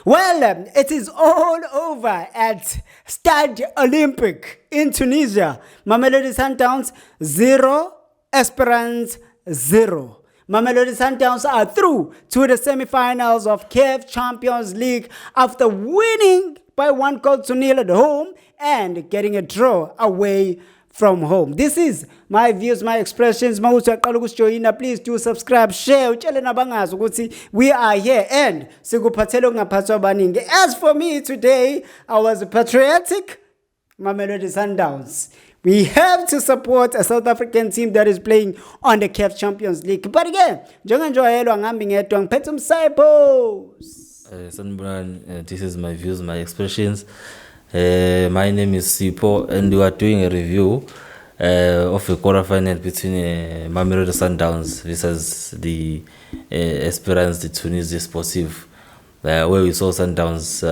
Well, it is all over at Stade Olympic in Tunisia. Mamelodi Sundowns 0, Esperance 0. Mamelodi Sundowns are through to the semifinals of CAF Champions League after winning by 1-0 at home and getting a draw away from home. This is my views, my expressions. Please do subscribe, share. We are here and as for me today, I was patriotic. Mamelodi Sundowns. We have to support a South African team that is playing on the CAF Champions League. But again, this is my views, my expressions. My name is Sipo, and we are doing a review of a quarterfinal between Mamelodi Sundowns versus the Esperance de Tunis Sportive, where we saw Sundowns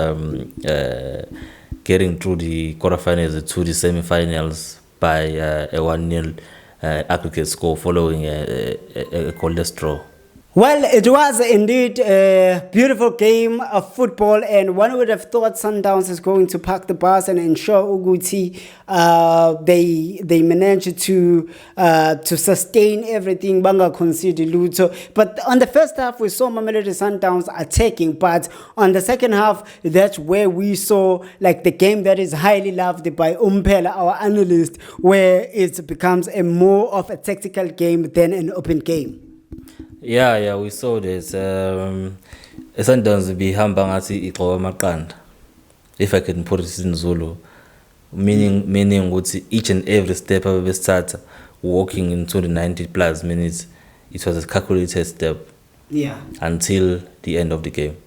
getting through the quarterfinals to the semifinals by a 1-0 aggregate score following a goalless draw. Well, it was indeed a beautiful game of football, and one would have thought Sundowns is going to park the bus and ensure Uguti they managed to sustain everything. Banga conceded Luto, but on the first half we saw Mamelodi Sundowns attacking, but on the second half that's where we saw like the game that is highly loved by Umpela, our analyst, where it becomes a more of a tactical game than an open game. Yeah, we saw this. Sundowns behamba ngathi iqoba amaqanda, if I can put it in Zulu, meaning each and every step ababesithatha walking into the 90 plus minutes, it was a calculated step. Yeah. Until the end of the game.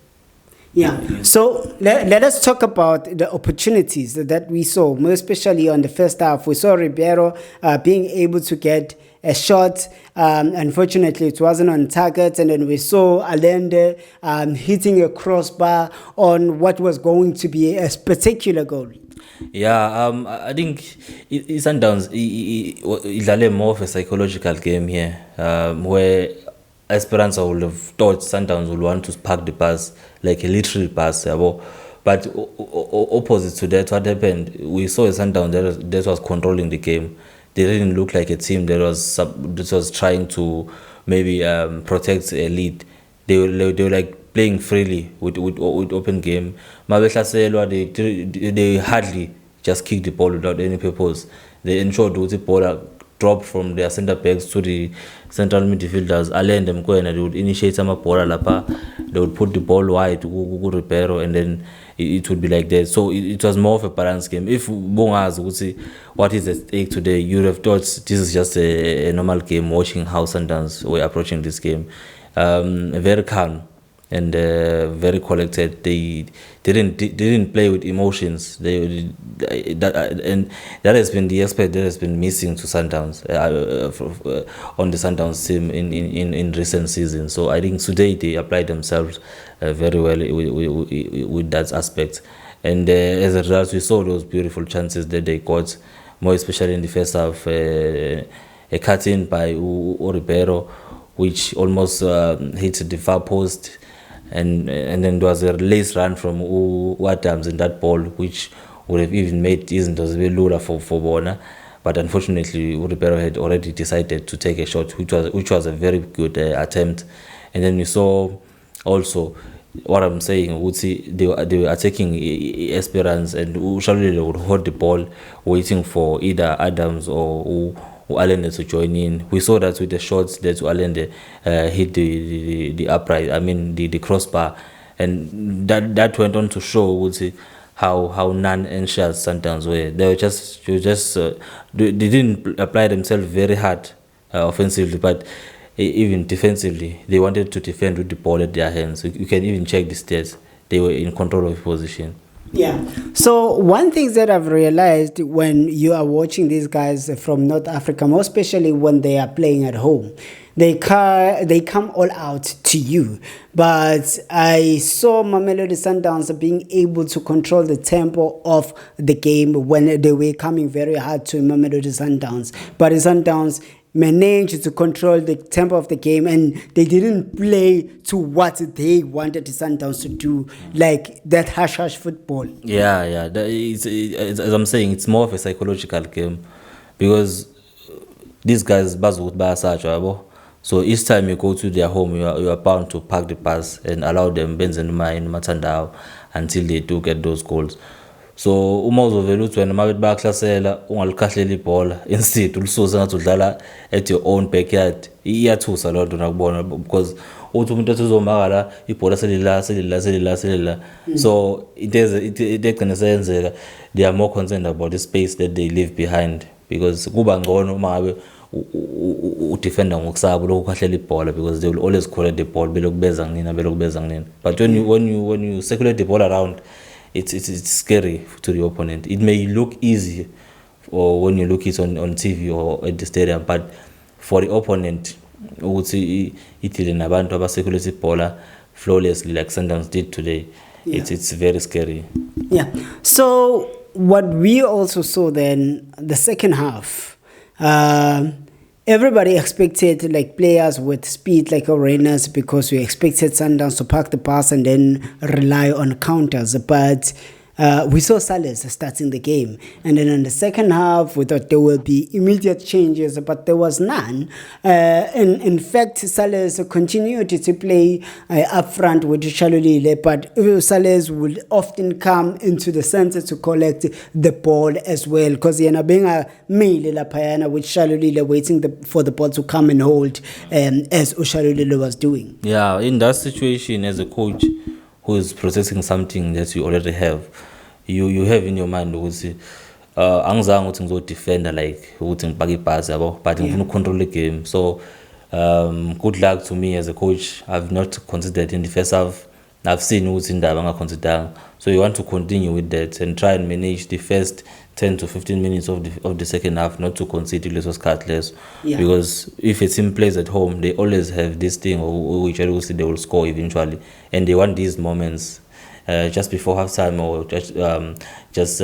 Yeah. So let us talk about the opportunities that we saw, more especially on the first half. We saw Ribeiro being able to get a shot. Unfortunately, it wasn't on target. And then we saw Allende hitting a crossbar on what was going to be a spectacular goal. Yeah, I think Sundowns is more of a psychological game here, where Esperanza would have thought Sundowns would want to park the pass, like a literal pass. But opposite to that, what happened? We saw a Sundowns that was controlling the game. They didn't look like a team that was trying to maybe protect a lead. They were like playing freely with open game. They hardly just kicked the ball without any purpose. They ensured the ball dropped from their center backs to the central midfielders. They would initiate some ball lapa. They would put the ball wide to Ribeiro, and then it would be like that. So it was more of a balanced game. If Bongas would say what is at stake today, you would have thought this is just a normal game, watching how Sundowns were approaching this game. Very calm and very collected. They didn't play with emotions. And that has been the aspect that has been missing to Sundowns on the Sundowns team in recent seasons. So I think today they applied themselves very well with that aspect. And as a result, we saw those beautiful chances that they got, more especially in the first half. A cut in by Ribeiro, which almost hit the far post. And then there was a late run from Adams in that ball, which would have even made Izinto for Bona. But unfortunately, Ribeiro had already decided to take a shot, which was a very good attempt. And then we saw also what I'm saying, they were attacking Esperance, and usually they would hold the ball, waiting for either Adams or Allende to join in. We saw that with the shots that Allende hit the upright, the crossbar, and that went on to show how non-anxious Sundowns were. They didn't apply themselves very hard offensively, but even defensively, they wanted to defend with the ball at their hands. You can even check the stats. They were in control of the position. Yeah. So one thing that I've realized when you are watching these guys from North Africa, more especially when they are playing at home, they come all out to you. But I saw Mamelodi Sundowns being able to control the tempo of the game when they were coming very hard to Mamelodi Sundowns. But Sundowns managed to control the tempo of the game, and they didn't play to what they wanted the Sundowns to do, like that hush football. Yeah. As I'm saying, it's more of a psychological game because these guys bazokuthi bayasatshwa yabo. So each time you go to their home, you are bound to park the bus and allow them benze noma yini mathandao until they do get those goals. So uma uzovela uthi wena mabethi bayaklasela ungalikhahleli ibhola instead ulisusa ngathi udlala at your own backyard, iyathusa loo nto nakubona because uthi umuntu ethi uzomakala ibhola selila. So it egcine seyenzeka, they are more concerned about the space that they leave behind because kuba ngcono uma ngabe udefender ngokusaba lokhu khahlela ibhola because they will always collect the ball belokubeza nginina. But when you circulate the ball around, it's scary to the opponent. It may look easy or when you look it on TV or at the stadium, but for the opponent ukuthi ithile nabantu abacirculate ibhola flawlessly like Sundowns did today, it's very scary. Yeah. So what we also saw then, the second half, everybody expected like players with speed like Uranus because we expected Sundowns to park the pass and then rely on counters. But we saw Salles starting the game. And then in the second half, we thought there will be immediate changes, but there was none. In fact, Salles continued to play up front with Shalulile, but Salles would often come into the center to collect the ball as well, because yana being a male la payana with Shalulile waiting for the ball to come and hold, as Shalulile was doing. Yeah, in that situation, as a coach who is processing something that you already have, you have in your mind ukuthi angizange ukuthi ngizodefender like ukuthi ngibhake ipass yabo, but ngifuna control the game. So good luck to me as a coach. I've not considered in the first half. I've seen ukuthi indaba angaconsider. So you want to continue with that and try and manage the first 10 to 15 minutes of the second half, not to concede less cutlass. Because if a team plays at home, they always have this thing which they will score eventually, and they want these moments just before halftime or just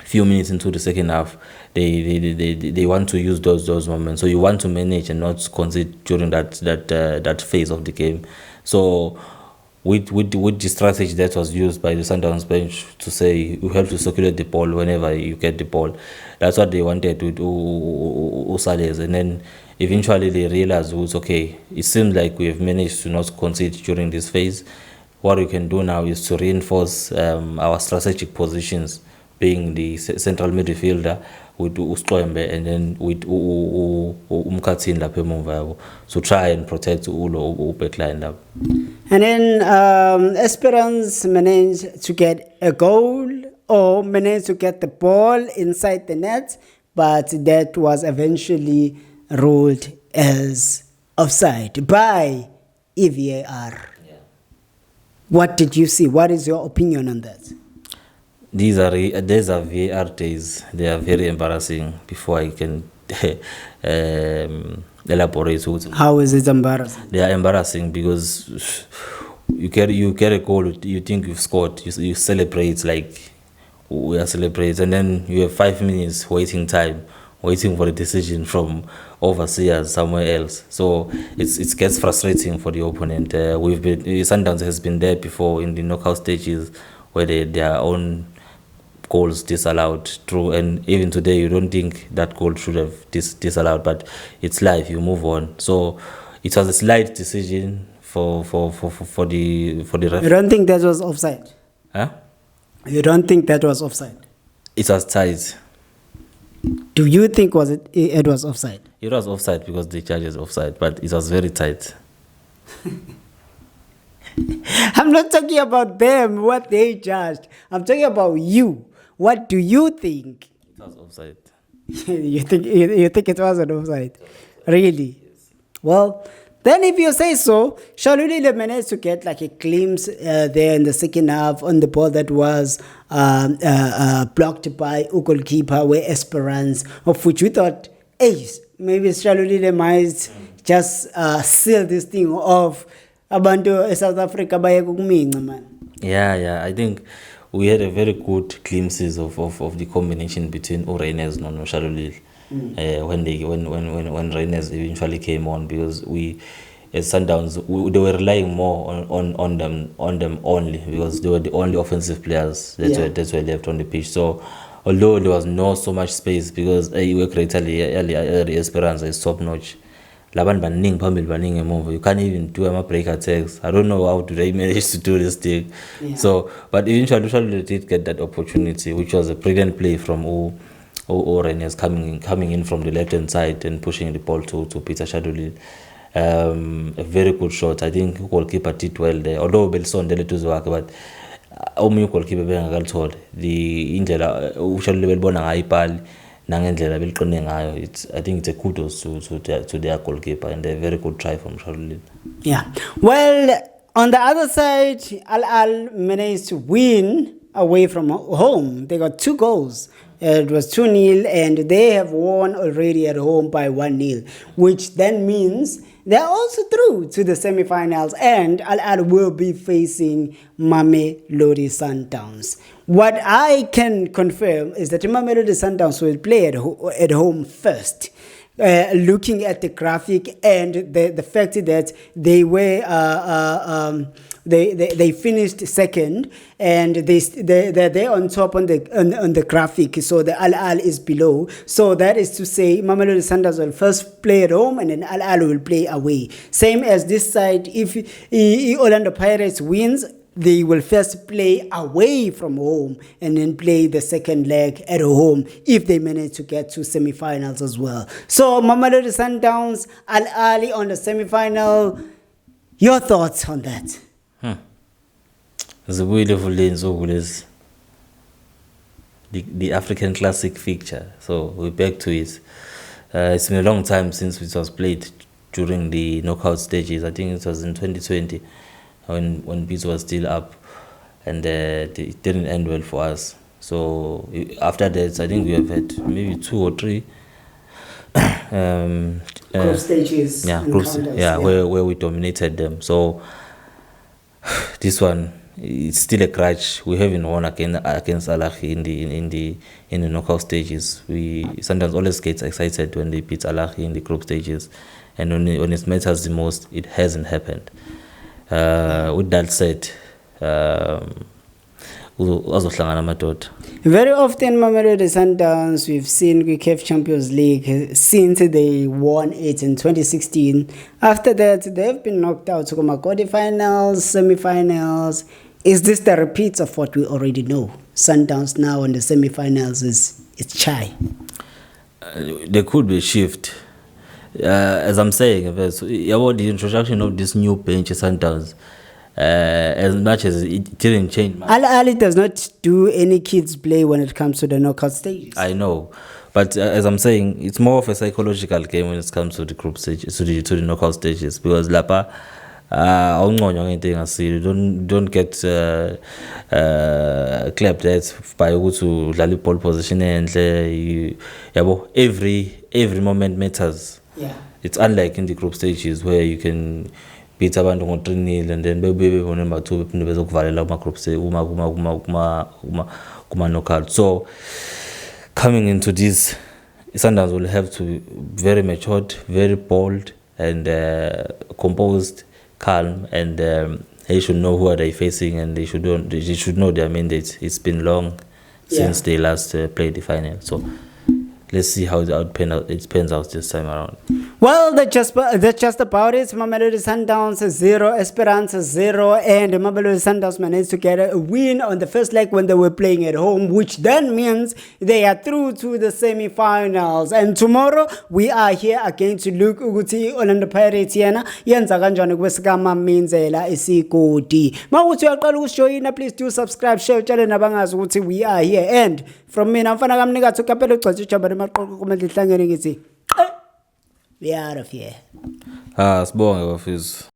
few minutes into the second half. They want to use those moments. So you want to manage and not concede during that phase of the game. So with the strategy that was used by the Sundowns bench to say you have to circulate the ball whenever you get the ball, that's what they wanted with Salles. And then eventually they realized, okay, it seems like we have managed to not concede during this phase. What we can do now is to reinforce our strategic positions, being the central midfielder with Usqwembe and then with Umkhathini lapha emuva yabo, so try and protect ulo backline up. And then Esperance managed to get a goal or managed to get the ball inside the net, but that was eventually ruled as offside by VAR. What did you see? What is your opinion on that? These are VAR days. They are very embarrassing. Before I can elaborate. How is it embarrassing? They are embarrassing because you get a goal, you think you've scored, you celebrate like we are celebrating, and then you have 5 minutes waiting time, waiting for a decision from overseers somewhere else. So it gets frustrating for the opponent. Sundowns has been there before in the knockout stages where their own goals disallowed through, and even today you don't think that goal should have disallowed, but it's life, you move on. So it was a slight decision for the referee. You don't think that was offside? Huh? You don't think that was offside? It was tight. Do you think it was offside? It was offside because the judge is offside, but it was very tight. I'm not talking about them, what they judged. I'm talking about you. What do you think? It was offside. you think it wasn't offside? Really? Yes. Well, then if you say so, Shalulile managed to get like a glimpse there in the second half on the ball that was blocked by a goalkeeper, where Esperance, of which we thought, hey, maybe Shalulile might just seal this thing off. Abantu South Africa baye kukuminca man. Yeah, I think we had a very good glimpses of the combination between Uranus and Shalulile. when Rainers eventually came on, because we as Sundowns they were relying more on them only, because they were the only offensive players that were left on the pitch. So although there was not so much space, because we created early Esperanza is top notch. Laban baning pamil baning move. You can't even do a break attacks. I don't know how do they manage to do this thing. So, but eventually they did get that opportunity, which was a brilliant play from Rainers coming in from the left hand side and pushing the ball to Peter Shaduli. A very good shot. I think goalkeeper did well there. Although Belson did it work, but goalkeeper bengakalthole the indlela ushalo lebona ngayipali nangendlela beliqine ngayo. I think it's a kudos to their goalkeeper, and a very good try from Shalulile. Yeah. Well, on the other side, Al managed to win away from home. They got 2 goals. It was 2-0, and they have won already at home by 1-0, which then means they're also through to the semifinals, and Al will be facing Mamelodi Sundowns. What I can confirm is that Mamelodi Sundowns will play at home first. Looking at the graphic and the fact that they were they finished second, and they're on top on the graphic, so the Al is below. So that is to say Mamelodi Sundowns will first play at home, and then Al will play away. Same as this side, if Orlando Pirates wins, they will first play away from home and then play the second leg at home if they manage to get to semifinals as well. So Mamelodi Sundowns, Al Ahly on the semifinal. Your thoughts on that? It's a beautiful lens over the African classic fixture. So we're back to it. It's been a long time since it was played during the knockout stages. I think it was in 2020. When Beats was still up, and it didn't end well for us. So after that, I think we have had maybe 2 or 3 group stages. Where we dominated them. So this one, it's still a crutch. We haven't won against Al Ahly in the knockout stages. We sometimes always get excited when they beat Al Ahly in the group stages, and when it matters the most, it hasn't happened. With that said, very often Mamelodi Sundowns, we've seen the CAF Champions League since they won it in 2016. After that, they've been knocked out to quarterfinals, semifinals. Is this the repeat of what we already know? Sundowns now in the semifinals it's chai. There could be a shift. As I'm saying, about the introduction of this new bench Sundowns, as much as it didn't change. Al Ahly does not do any kids play when it comes to the knockout stages. I know, but as I'm saying, it's more of a psychological game when it comes to the group stages, to the knockout stages, because lapa, don't get clapped at by to lali ball position, and every moment matters. Yeah. It's unlike in the group stages where you can beat abantu ngo 3-0 and then baby number 2 bezokuvalela kuma group stage kuma knockout. So coming into this, Sundowns will have to be very matured, very bold, and composed, calm, and they should know who are they facing, and they should know their mandate. It's been long since they last played the final. So let's see how it pans out this time around. Well, that's just about it. Mamelodi Sundowns 0, Esperanza 0, and Mamelodi Sundowns managed to get a win on the first leg when they were playing at home, which then means they are through to the semifinals. And tomorrow we are here again to look ukuthi Orlando Pirates yana yenza kanjani kwesikama Minzela isigodi. Mawuthi uyaqala ukusjoyina, please do subscribe, share, tshele nabangazi ukuthi we are here. And from mina mfana kamnikazi uKapelo Gcotshwa ijamba nemaqoqo kumele lihlangene ngithi we are out of here. Sibonge bafethu.